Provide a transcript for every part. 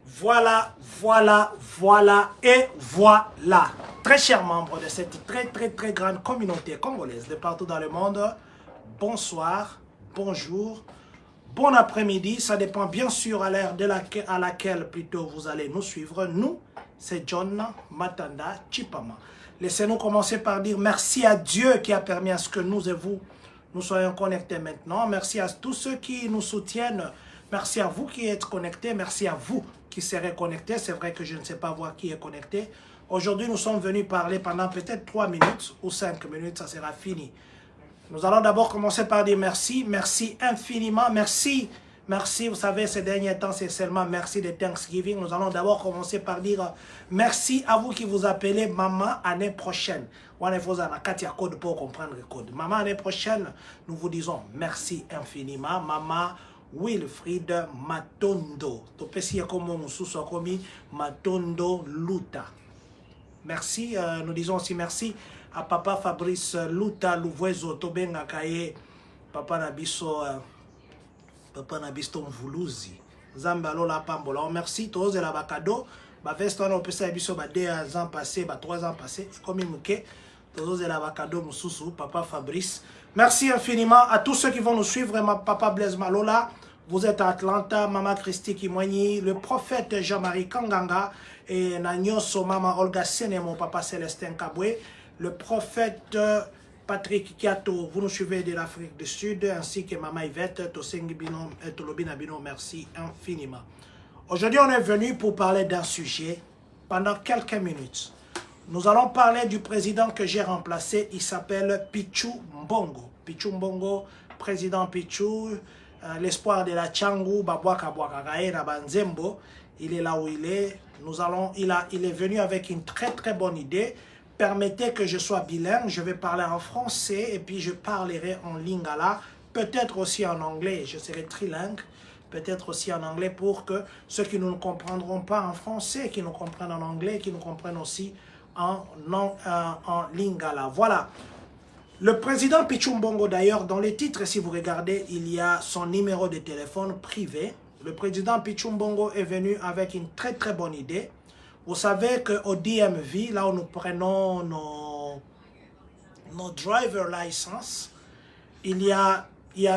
Voilà, voilà, voilà et voilà. Très chers membres de cette très grande communauté congolaise de partout dans le monde, bonsoir, bonjour, bon après-midi. Ça dépend bien sûr à l'heure à laquelle plutôt vous allez nous suivre. Nous, c'est John Matanda Chipama. Laissez-nous commencer par dire merci à Dieu qui a permis à ce que nous et vous, nous soyons connectés maintenant. Merci à tous ceux qui nous soutiennent. Merci à vous qui êtes connectés. Merci à vous qui serez connectés. C'est vrai que je ne sais pas voir qui est connecté. Aujourd'hui, nous sommes venus parler pendant peut-être 3 minutes ou 5 minutes. Ça sera fini. Nous allons d'abord commencer par dire merci. Merci infiniment. Merci. Merci. Vous savez, ces derniers temps, c'est seulement merci de Thanksgiving. Nous allons d'abord commencer par dire merci à vous qui vous appelez maman année prochaine. On est code pour comprendre le code. Maman année prochaine, nous vous disons merci infiniment. Maman Wilfried Matondo. Topesi comme Moussou komi Matondo Luta. Merci. Nous disons aussi merci à papa Fabrice Luta Louvuezo Tobenga Kaye. Papa Nabiso Mvuluzi. Zamba Lola Pambola. Merci. Tous les abacado. Veste on a pu ça biso 2 ans passés, 3 ans passés. Comme il mouké. Tous les abacado Moussou, papa Fabrice. Merci infiniment à tous ceux qui vont nous suivre. Ma papa Blaise Malola, vous êtes à Atlanta, maman Christy Kimwani, le prophète Jean-Marie Kanganga et Nanyoso, maman Olga Sene, mon papa Célestin Kabwe, le prophète Patrick Kiato, vous nous suivez de l'Afrique du Sud, ainsi que maman Yvette, Tosengi Bino et Tolobina Bino, merci infiniment. Aujourd'hui, on est venu pour parler d'un sujet pendant quelques minutes. Nous allons parler du président que j'ai remplacé. Il s'appelle Pichu Mbongo. Pichu Mbongo, président Pichu, l'espoir de la Tchangou, Babouaka Bouakagae, Nabanzembo. Il est là où il est. Il est venu avec une très bonne idée. Permettez que je sois bilingue. Je vais parler en français et puis je parlerai en lingala. Peut-être aussi en anglais. Je serai trilingue. Peut-être aussi en anglais pour que ceux qui ne nous comprendront pas en français, qui nous comprennent en anglais, qui nous comprennent aussi en lingala. Voilà. Le président Pichu Mbongo, d'ailleurs, dans les titres, si vous regardez, il y a son numéro de téléphone privé. Le président Pichu Mbongo est venu avec une très bonne idée. Vous savez qu'au DMV, là où nous prenons nos driver license, il y a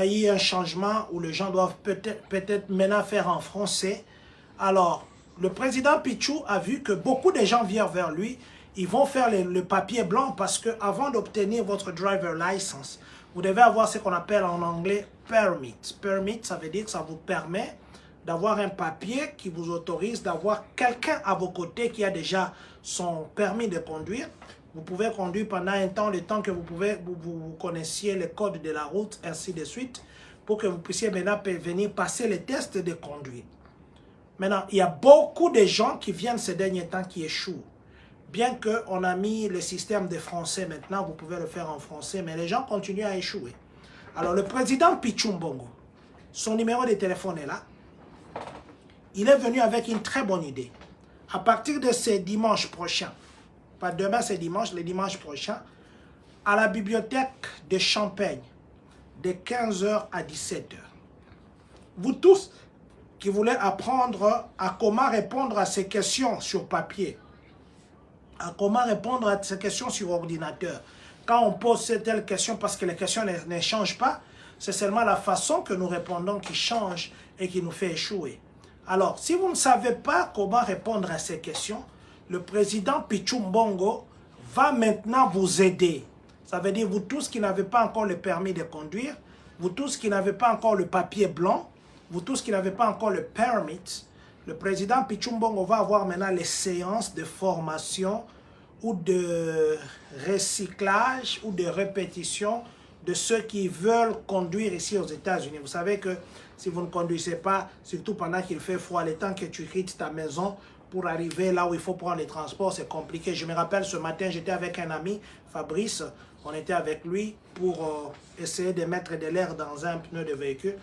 eu un changement où les gens doivent peut-être maintenant faire en français. Alors, le président Pichu a vu que beaucoup de gens viennent vers lui. Ils vont faire le papier blanc parce que avant d'obtenir votre driver license, vous devez avoir ce qu'on appelle en anglais permit. Permit, ça veut dire que ça vous permet d'avoir un papier qui vous autorise d'avoir quelqu'un à vos côtés qui a déjà son permis de conduire. Vous pouvez conduire pendant un temps, le temps que vous connaissiez les codes de la route, ainsi de suite, pour que vous puissiez maintenant venir passer les tests de conduite. Maintenant, il y a beaucoup de gens qui viennent ces derniers temps qui échouent. Bien qu'on a mis le système de français maintenant, vous pouvez le faire en français, mais les gens continuent à échouer. Alors, le président Pichu Mbongo, son numéro de téléphone est là. Il est venu avec une très bonne idée. À partir de ce dimanche prochain, pas demain, c'est dimanche, le dimanche prochain, à la bibliothèque de Champagne, de 15h à 17h. Vous tous qui voulez apprendre à comment répondre à ces questions sur papier, à comment répondre à ces questions sur ordinateur. Quand on pose telle question, parce que les questions ne changent pas, c'est seulement la façon que nous répondons qui change et qui nous fait échouer. Alors, si vous ne savez pas comment répondre à ces questions, le président Pichu Mbongo va maintenant vous aider. Ça veut dire vous tous qui n'avez pas encore le permis de conduire, vous tous qui n'avez pas encore le papier blanc, vous tous qui n'avez pas encore le permit, le président Pichu Mbongo va avoir maintenant les séances de formation ou de recyclage ou de répétition de ceux qui veulent conduire ici aux États-Unis. Vous savez que si vous ne conduisez pas, surtout pendant qu'il fait froid, le temps que tu quittes ta maison pour arriver là où il faut prendre les transports, c'est compliqué. Je me rappelle ce matin, j'étais avec un ami, Fabrice, on était avec lui pour essayer de mettre de l'air dans un pneu de véhicule.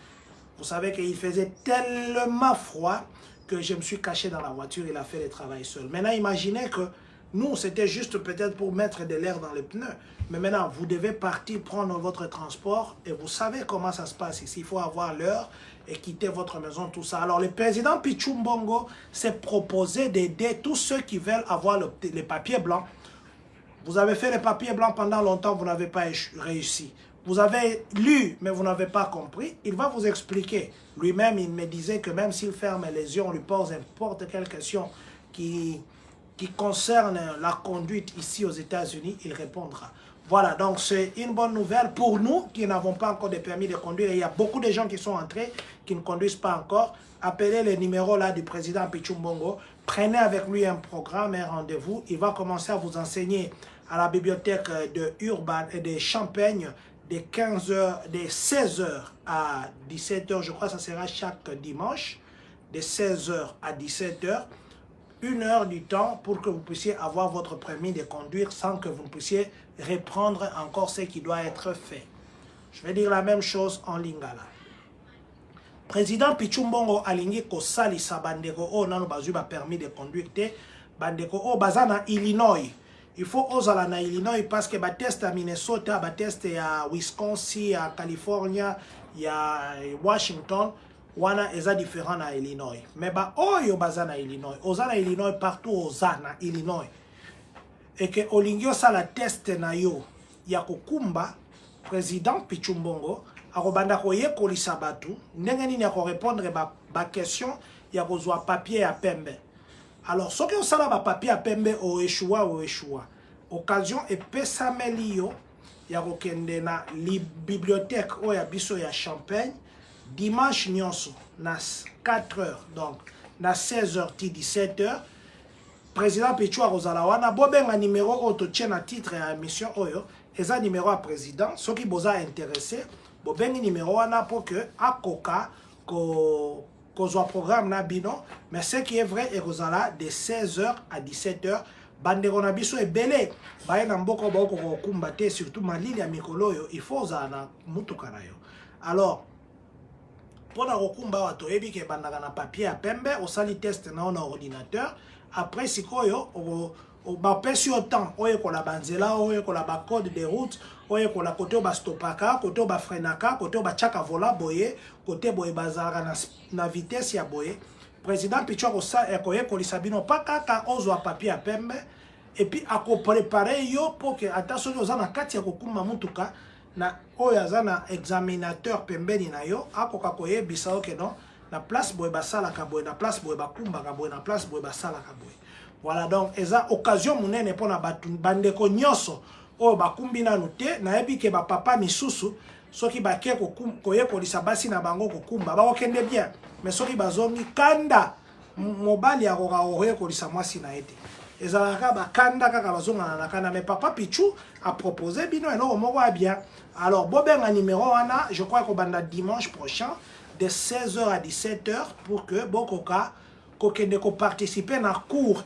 Vous savez qu'il faisait tellement froid que je me suis caché dans la voiture, il a fait le travail seul. Maintenant, imaginez que nous, c'était juste peut-être pour mettre de l'air dans les pneus. Mais maintenant, vous devez partir prendre votre transport et vous savez comment ça se passe ici. Il faut avoir l'heure, et quitter votre maison, tout ça. Alors, le président Pichu Mbongo s'est proposé d'aider tous ceux qui veulent avoir les papiers blancs. Vous avez fait les papiers blancs pendant longtemps, vous n'avez pas réussi. Vous avez lu, mais vous n'avez pas compris. Il va vous expliquer. Lui-même, il me disait que même s'il ferme les yeux, on lui pose n'importe quelle question qui concerne la conduite ici aux États-Unis, il répondra. Voilà, donc c'est une bonne nouvelle pour nous qui n'avons pas encore de permis de conduire. Il y a beaucoup de gens qui sont entrés, qui ne conduisent pas encore. Appelez le numéro là du président Pichu Mbongo. Prenez avec lui un programme, un rendez-vous. Il va commencer à vous enseigner à la bibliothèque de Urban et de Champagne de 16h à 17h. Je crois que ça sera chaque dimanche, de 16h à 17h. 1 heure du temps pour que vous puissiez avoir votre permis de conduire sans que vous ne puissiez reprendre encore ce qui doit être fait. Je vais dire la même chose en lingala. Président Pichu Mbongo alingi kosalisa bandeko o nanu bazui ba permis de conduire te bandeko o bazana Illinois. Il faut ozala na Illinois parce que ba test à Minnesota, ba test à Wisconsin, à California, ya Washington. Wana eza différent na Illinois. Mais ba oyo baza na Illinois. Oza na Illinois partout oza na Illinois. Et que olingio sa la test na yo ya kokumba président Pichu Mbongo akobanda koye kolisa batu ndenge nini ya ko répondre ba question ya kozwa papier ya pembe. Alors soki osala ba papier ya pembe o eshua. Occasion epesameli yo ya kokende na bibliothèque o ya biso ya Champagne. Dimanche nyonso na 4h, donc na 16h ti 17h, président Pichu akozala wana bobenga numéro oto tient titre ya mission oyo eza numéro à président soki boza intéressé bobengi numéro wana pour que akoka kozwa programme na bino, mais ce qui est vrai ekozala de 16h à 17h. Bandeko na biso ebele baye na mboko ba kokumba te, surtout malili ya mikolo oyo il faut ozala na mutuka na yo. Alors pour la kokumba wato ebi ke bandaka na papier à pembe osali test na on ordinateur. Après sikoyo ba pesi autant oye ko la banzela oye ko la ba code de route oye ko la côté ba stopaka côté ba frenaka côté ba chaka vola boye côté boye bazara na vitesse ya boye. Président Pichu ko sa ekoye ko lisabino pa kaka ozwa papier à pembe et puis ako préparer yo pour que attention yo za na kati ya kokumba mutuka na oyo na examinateur pembeni na yo akoka koyebisa oke non na place boye basala kaboye na place boye bakumba kaboye na place boye basala kaboye. Voilà, donc eza occasion munene pona bandeko nyonso oyo bakumbi nanu te nayebi ke bapapa misusu soki bake koyekolisa basi na bango kokumba bakokende bien, mais soki bazongi kanda mobali akoka koyekolisa mwasi na ete ezalaka bakanda kaka bazongana na kanda. Mais papa Pichu a proposé bino eloko moko ya bien. Alors bobenga numéro wana, je crois kobanda dimanche prochain de 16h à 17h pour que bokoka kokende ko participer na cours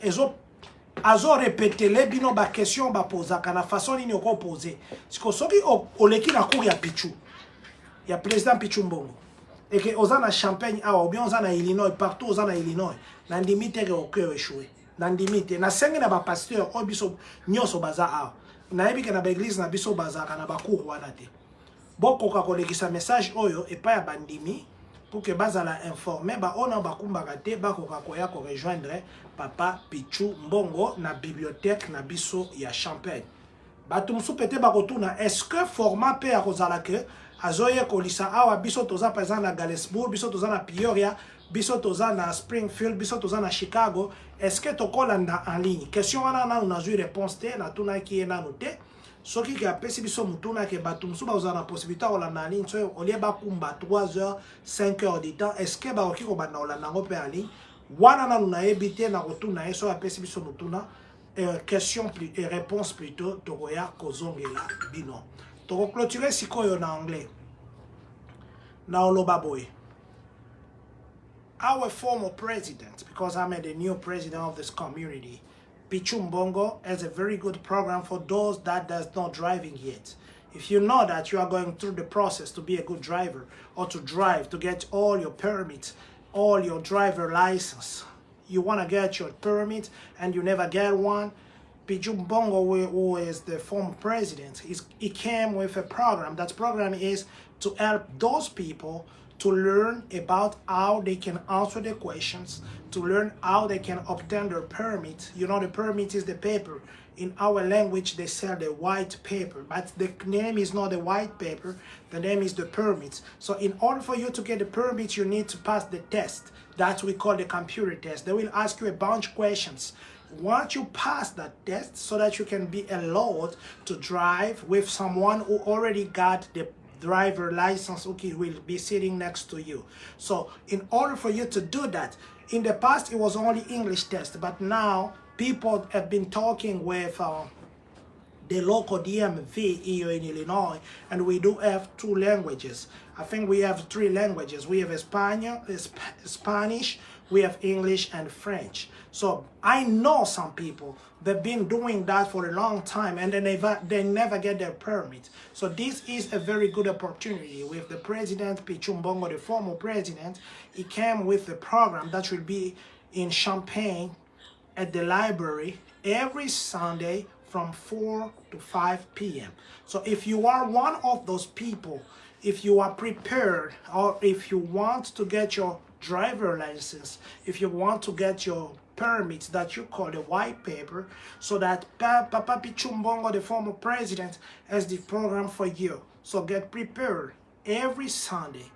azo répéter les bino ba question ba posaka na façon nini ko poser. Siko soki oleki na cours ya Pichu ya président Pichu Mbongo et que oza na Champagne ou bien oza na Illinois, partout oza na Illinois na ndimite ke okeo échoué na ndimite na sengi na ba pasteur o biso nyoso baza a na yebi ke na ba église na biso baza kana ba cours wana te bokoka kolekisa message oyo epa ya bandimi pour que bazala informé ba ona bakumbaka te bakoka koya ko rejoindre papa Pichu Mbongo na bibliothèque na biso ya Champagne. Batu musu pete bakotuna est-ce que format pe ya kozala ke azoye kolisa awa biso toza par exemple na Galesburg, biso toza na Peoria, biso toza na Springfield, biso toza na Chicago, est-ce que tokolanda en ligne? Question wana na unazui réponse te na tuna ki ena note. Soki ki apesi biso mutuna ke batu musu baza na possibilité kolanda en ligne, so olie bakumba 3h, 5h du temps, est-ce que bakoki ko banda olanda ngo pe en ligne? Wana na unayebi te na kotuna eso apesi biso mutuna question et réponse plutôt tokoya kozongela bino. Toko clôturer sikoyo na anglais. Na oloba boy. Our former president, because I'm the new president of this community, Pichu Mbongo, has a very good program for those that does not driving yet. If you know that you are going through the process to be a good driver or to drive, to get all your permits, all your driver license, you want to get your permit and you never get one, Pichu Mbongo, who is the former president, he came with a program. That program is to help those people to learn about how they can answer the questions, to learn how they can obtain their permit. You know, the permit is the paper. In our language, they sell the white paper, but the name is not the white paper, the name is the permit. So in order for you to get the permit, you need to pass the test. That we call the computer test. They will ask you a bunch of questions. Once you pass that test, so that you can be allowed to drive with someone who already got the driver license, who will be sitting next to you. So in order for you to do that, in the past it was only English test, but now people have been talking with the local DMV here in Illinois, and we do have 2 languages. I think we have 3 languages. We have Spanish, we have English and French. So I know some people, they've been doing that for a long time, and they never get their permit. So this is a very good opportunity. With the president, Pichu Mbongo, the former president, he came with a program that will be in Champaign at the library every Sunday from 4 to 5 p.m. So if you are one of those people, if you are prepared, or if you want to get your driver license, if you want to get your permits that you call the white paper, so that Papa Pichu Mbongo, the former president, has the program for you. So get prepared every Sunday.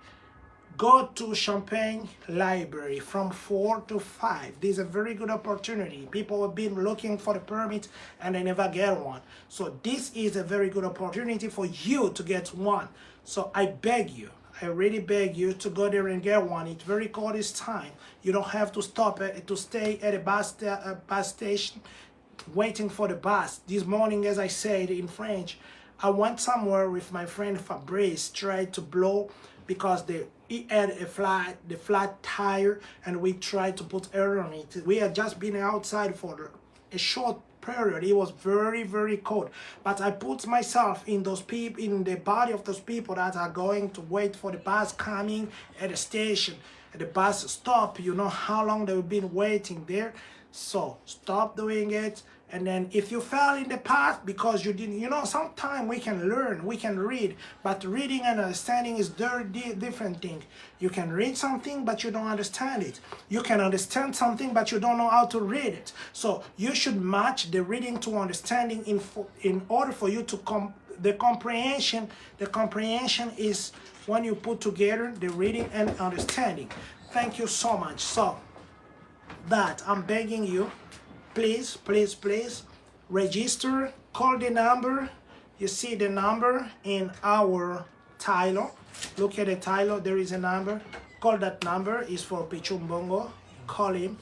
Go to Champaign Library from 4 to 5. This is a very good opportunity. People have been looking for the permit and they never get one. So this is a very good opportunity for you to get one. So I beg you, I really beg you to go there and get one. It's very cold this time. You don't have to stop to stay at a bus station waiting for the bus. This morning, as I said in French, I went somewhere with my friend Fabrice, tried to blow because he had the flat tire, and we tried to put air on it. We had just been outside for a short period. It was very, very cold, but I put myself in those people, in the body of those people that are going to wait for the bus coming at the station. At the bus stop, you know how long they've been waiting there. So stop doing it. And then if you fell in the past because you didn't, you know, sometimes we can learn, we can read, but reading and understanding is very different thing. You can read something, but you don't understand it. You can understand something, but you don't know how to read it. So you should match the reading to understanding in order for you to the comprehension. The comprehension is when you put together the reading and understanding. Thank you so much. So that I'm begging you, please, please, please register, call the number. You see the number in our title. Look at the title, there is a number. Call that number, is for Pichu Mbongo. Call him.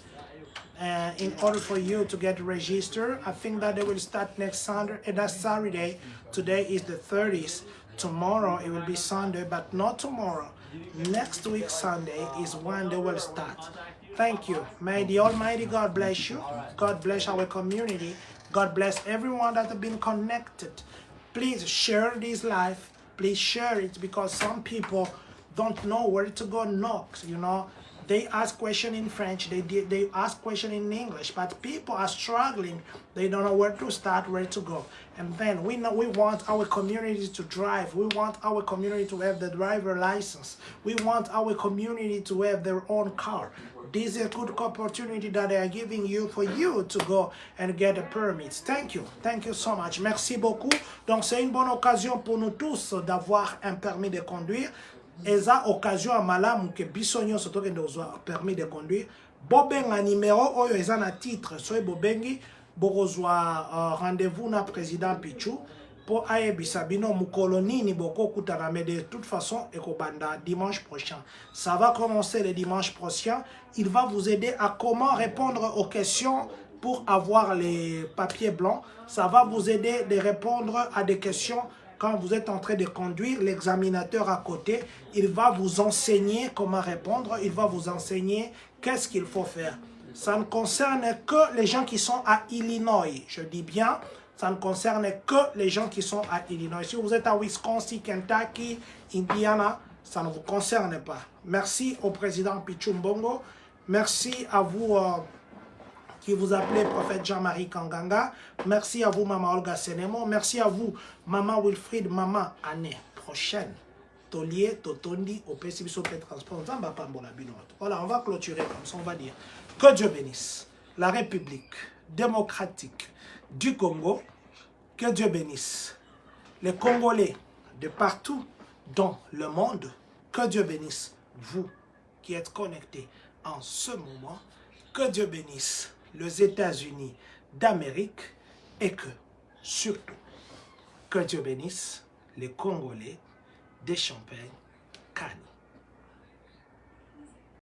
And in order for you to get registered, I think that they will start next Sunday, and that's Saturday. Today is the 30th. Tomorrow it will be Sunday, but not tomorrow. Next week Sunday is when they will start. Thank you. May the Almighty God bless you. God bless our community. God bless everyone that have been connected. Please share this live. Please share it, because some people don't know where to go next, you know. They ask question in French, they ask question in English, but people are struggling. They don't know where to start, where to go. And then we want our community to drive. We want our community to have the driver license. We want our community to have their own car. This is a good opportunity that they are giving you for you to go and get the permits. Thank you. Thank you so much. Merci beaucoup. Donc c'est une bonne occasion pour nous tous d'avoir un permis de conduire. Eza occasion à malamu ke biso nyonso tokende ozwa permis de conduire. Bobenga numéro oyo eza na titre. Soki bobengi bokozwa rendez-vous na président Pichu pour ayebisa bino mukolo nini boko kutana, mais de toute façon ekobanda dimanche prochain. Ça va commencer le dimanche prochain. Il va vous aider à comment répondre aux questions pour avoir les papiers blancs. Ça va vous aider de répondre à des questions quand vous êtes en train de conduire. L'examinateur à côté, il va vous enseigner comment répondre, il va vous enseigner qu'est-ce qu'il faut faire. Ça ne concerne que les gens qui sont à Illinois. Je dis bien, ça ne concerne que les gens qui sont à Illinois. Si vous êtes à Wisconsin, Kentucky, Indiana, ça ne vous concerne pas. Merci au président Pichu Mbongo. Merci à vous qui vous appelez prophète Jean-Marie Kanganga. Merci à vous, Maman Olga Senemo. Merci à vous, Maman Wilfried, Maman, année prochaine. Tolier, Totondi, au Pessibiso Transport. Voilà, on va clôturer comme ça, on va dire. Que Dieu bénisse la République démocratique du Congo. Que Dieu bénisse les Congolais de partout dans le monde. Que Dieu bénisse vous qui êtes connectés en ce moment. Que Dieu bénisse les États-Unis d'Amérique et que, surtout, que Dieu bénisse les Congolais des Champagne-Kani.